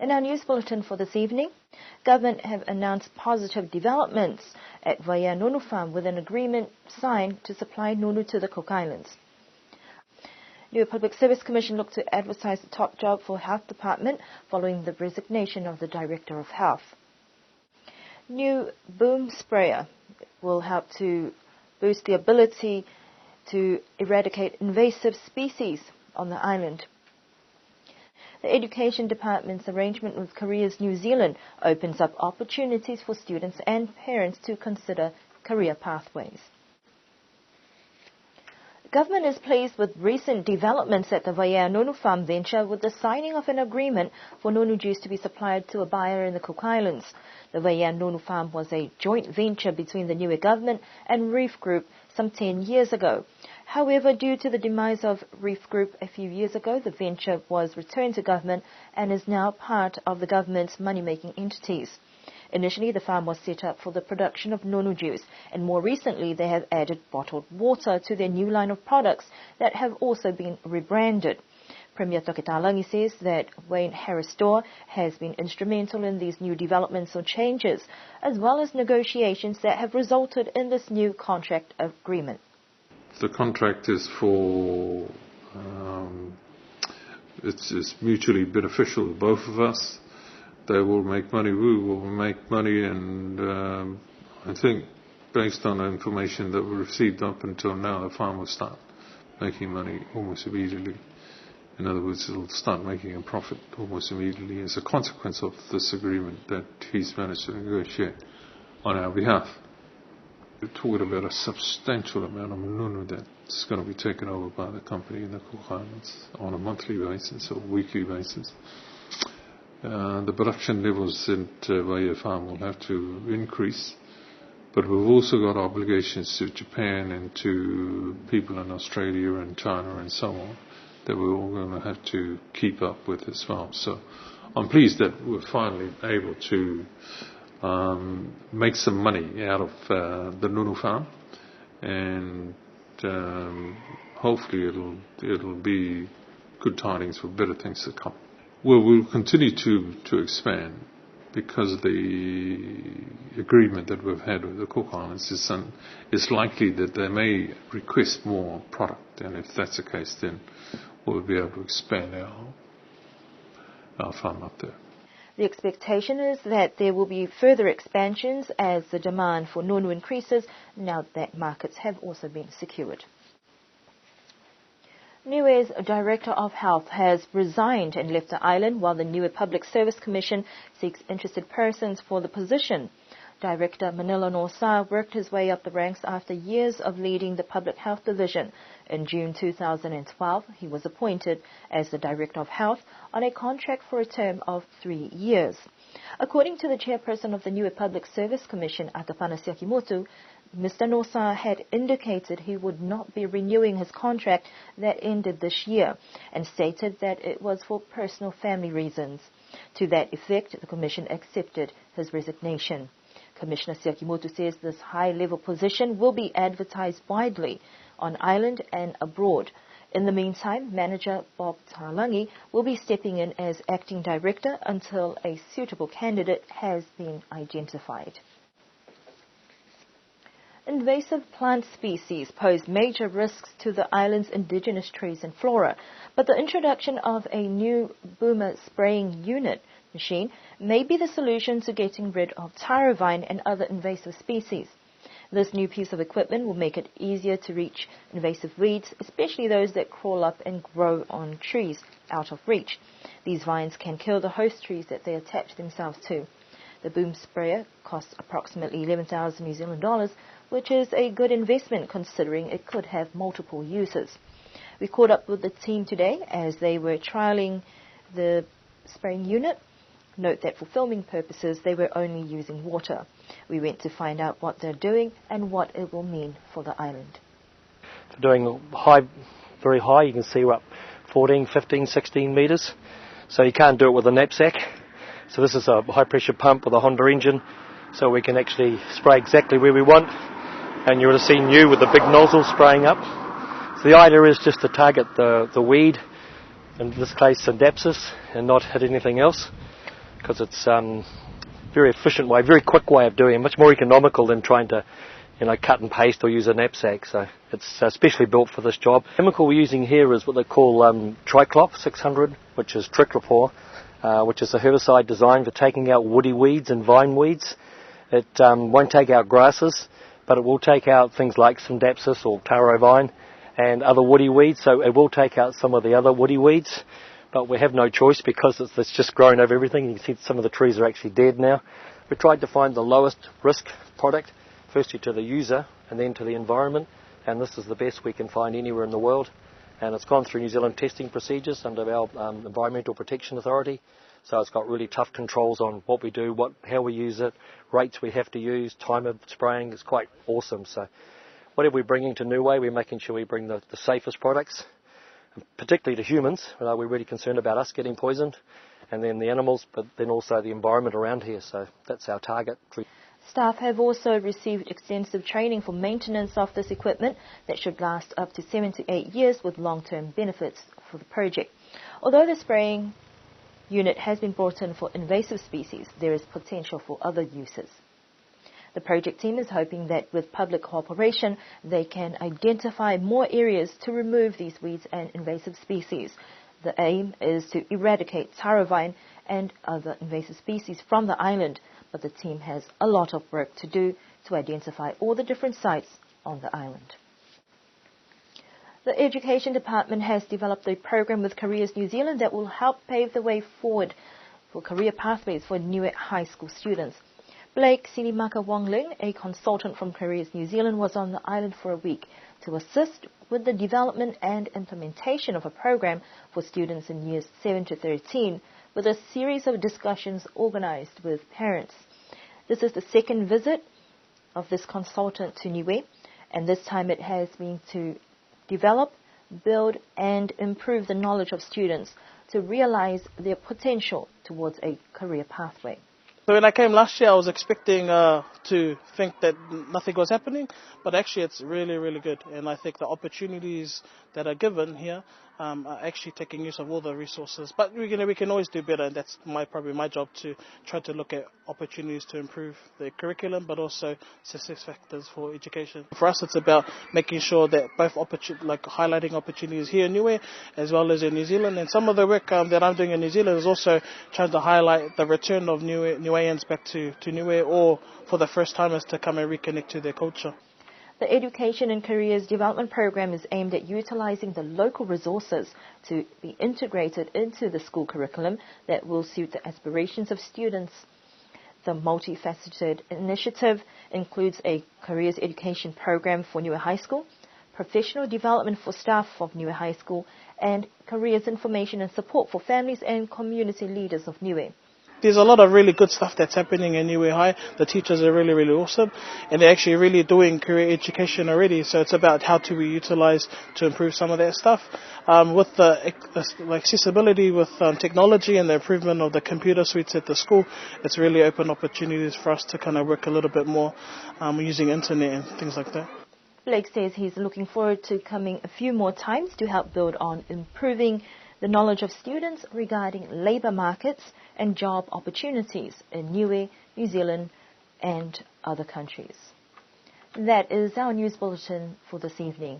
In our news bulletin for this evening, government have announced positive developments at Waiea Farm with an agreement signed to supply nunu to the Cook Islands. New Public Service Commission looked to advertise the top job for Health Department following the resignation of the Director of Health. New boom sprayer will help to boost the ability to eradicate invasive species on the island. The Education Department's arrangement with Careers New Zealand opens up opportunities for students and parents to consider career pathways. The government is pleased with recent developments at the Waiea Farm venture with the signing of an agreement for nunu juice to be supplied to a buyer in the Cook Islands. The Waiea Farm was a joint venture between the Niue government and Reef Group some 10 years ago. However, due to the demise of Reef Group a few years ago, the venture was returned to government and is now part of the government's money-making entities. Initially, the farm was set up for the production of nunu juice, and more recently they have added bottled water to their new line of products that have also been rebranded. Premier Tokitalangi says that Wayne Harris Store has been instrumental in these new developments or changes, as well as negotiations that have resulted in this new contract agreement. The contract is for, it's mutually beneficial to both of us. They will make money, we will make money, and I think based on the information that we received up until now, the farm will start making money almost immediately. In other words, it will start making a profit almost immediately as a consequence of this agreement that he's managed to negotiate on our behalf. We're talking about a substantial amount of nunu that's going to be taken over by the company in the Cook Islands on a monthly basis or weekly basis. The production levels at Waiea Farm will have to increase, but we've also got obligations to Japan and to people in Australia and China and so on that we're all going to have to keep up with as well. So I'm pleased that we're finally able to make some money out of the nunu farm, and hopefully it'll be good tidings for better things to come. Well, we'll continue to expand because the agreement that we've had with the Cook Islands is likely that they may request more product, and if that's the case, then we'll be able to expand our farm up there. The expectation is that there will be further expansions as the demand for nunu increases now that markets have also been secured. Niue's Director of Health has resigned and left the island while the Niue Public Service Commission seeks interested persons for the position. Director Manila Nosa worked his way up the ranks after years of leading the Public Health Division. In June 2012, he was appointed as the Director of Health on a contract for a term of 3 years. According to the chairperson of the Niue Public Service Commission, Atapana Siakimoto, Mr. Nosa had indicated he would not be renewing his contract that ended this year and stated that it was for personal family reasons. To that effect, the Commission accepted his resignation. Commissioner Siakimoto says this high-level position will be advertised widely on island and abroad. In the meantime, Manager Bob Talangi will be stepping in as acting director until a suitable candidate has been identified. Invasive plant species pose major risks to the island's indigenous trees and flora, but the introduction of a new boomer spraying unit machine may be the solution to getting rid of taro vine and other invasive species. This new piece of equipment will make it easier to reach invasive weeds, especially those that crawl up and grow on trees out of reach. These vines can kill the host trees that they attach themselves to. The boom sprayer costs approximately 11,000 New Zealand dollars, which is a good investment considering it could have multiple uses. We caught up with the team today as they were trialling the spraying unit. Note that for filming purposes, they were only using water. We went to find out what they're doing and what it will mean for the island. They're doing high, very high. You can see we're up 14, 15, 16 metres. So you can't do it with a knapsack. So this is a high-pressure pump with a Honda engine, so we can actually spray exactly where we want. And you would have seen you with the big nozzle spraying up. So the idea is just to target the weed, in this case Syndapsis, and not hit anything else. because it's very efficient way, very quick way of doing it, much more economical than trying to cut and paste or use a knapsack. So it's specially built for this job. The chemical we're using here is what they call Triclop 600, which is triclopor, which is a herbicide designed for taking out woody weeds and vine weeds. It won't take out grasses, but it will take out things like Syndapsis or taro vine and other woody weeds. So it will take out some of the other woody weeds, but we have no choice because it's just grown over everything. You can see some of the trees are actually dead now. We tried to find the lowest risk product, firstly to the user and then to the environment, and this is the best we can find anywhere in the world. And it's gone through New Zealand testing procedures under our Environmental Protection Authority. So it's got really tough controls on what we do, how we use it, rates we have to use, time of spraying. It's quite awesome. So whatever we're bringing to Niue, we're making sure we bring the safest products, particularly to humans. We're really concerned about us getting poisoned, and then the animals, but then also the environment around here. So that's our target. Staff have also received extensive training for maintenance of this equipment that should last up to 7 to 8 years with long-term benefits for the project. Although the spraying unit has been brought in for invasive species, there is potential for other uses. The project team is hoping that with public cooperation, they can identify more areas to remove these weeds and invasive species. The aim is to eradicate taro vine and other invasive species from the island, but the team has a lot of work to do to identify all the different sites on the island. The Education Department has developed a program with Careers New Zealand that will help pave the way forward for career pathways for Niue High School students. Blake Sinimaka Wongling, a consultant from Careers New Zealand, was on the island for a week to assist with the development and implementation of a program for students in years 7 to 13, with a series of discussions organized with parents. This is the second visit of this consultant to Niue, and this time it has been to develop, build and improve the knowledge of students to realize their potential towards a career pathway. So when I came last year, I was expecting to think that nothing was happening, but actually it's really, really good. And I think the opportunities that are given here are actually taking use of all the resources. But we can always do better, and that's probably my job to try to look at opportunities to improve the curriculum, but also success factors for education. For us, it's about making sure that both highlighting opportunities here in Niue as well as in New Zealand. And some of the work that I'm doing in New Zealand is also trying to highlight the return of Niueans back to Niue, or for the first timers to come and reconnect to their culture. The Education and Careers Development Program is aimed at utilizing the local resources to be integrated into the school curriculum that will suit the aspirations of students. The multifaceted initiative includes a careers education program for Niue High School, professional development for staff of Niue High School, and careers information and support for families and community leaders of Niue. There's a lot of really good stuff that's happening in Niue High. The teachers are really, really awesome, and they're actually really doing career education already. So it's about how to be utilised to improve some of that stuff. With the accessibility with technology and the improvement of the computer suites at the school, it's really opened opportunities for us to kind of work a little bit more using internet and things like that. Blake says he's looking forward to coming a few more times to help build on improving the knowledge of students regarding labour markets and job opportunities in Niue, New Zealand and other countries. That is our news bulletin for this evening.